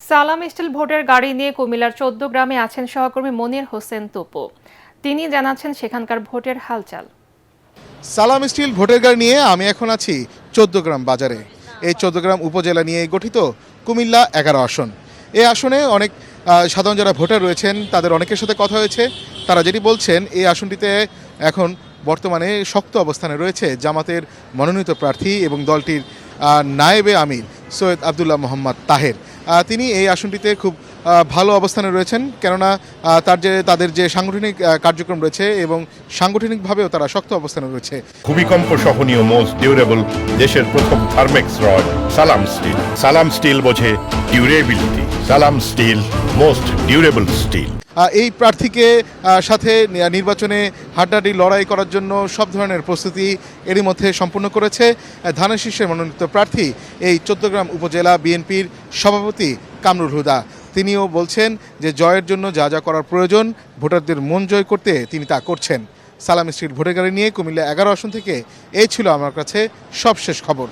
সালাম স্টিল ভোটের গাড়ি নিয়ে কুমিল্লার ১৪ গ্রামে আছেন সহকর্মী মনির হোসেন তপু। তিনি জানাচ্ছেন সেখানকার ভোটের হালচাল। সালাম স্টিল ভোটের গাড়ি নিয়ে আমি এখন আছি ১৪ গ্রাম বাজারে। এই ১৪ গ্রাম উপজেলা নিয়ে গঠিত কুমিল্লা ১১ আসন। এই আসনে অনেক সাধারণ যারা ভোটার রয়েছেন তাদের অনেকের সাথে কথা হয়েছে। তারা যেটি বলছেন, এই আসনটিতে এখন বর্তমানে শক্ত অবস্থানে রয়েছে জামাতের মনোনীত প্রার্থী এবং দলটির নায়েবে আমির সৈয়দ আবদুল্লাহ মোহাম্মদ তাহের। তিনি এই আসনটিতে খুব ভালো অবস্থানে রয়েছেন, কেননা তাদের যে সাংগঠনিক কার্যক্রম রয়েছে এবং সাংগঠনিকভাবেও তারা শক্ত অবস্থানে রয়েছে। ভূমিকম্প সহনীয় মোস্ট ডিউরেবল দেশের প্রথম থার্মেক্স রড সালাম স্টিল। সালাম স্টিল বোঝে ডিউরেবিলিটি। সালাম স্টিল মোস্ট ডিউরেবল স্টিল। এই প্রার্থীকে সাথে নির্বাচনে হাড্ডাহাড্ডি লড়াই করার জন্য সব ধরনের প্রস্তুতি এরই মধ্যে সম্পূর্ণ করেছে ধানের শীর্ষের মনোনীত প্রার্থী এই ১৪ গ্রাম উপজেলা বিএনপির সভাপতি কামরুল হুদা। তিনিও বলছেন যে জয়ের জন্য যা যা করার প্রয়োজন ভোটারদের মন জয় করতে তিনি তা করছেন। সালাম স্টিল ভোটের গাড়ি নিয়ে কুমিল্লা ১১ আসন থেকে এই ছিল আমার কাছে সবশেষ খবর।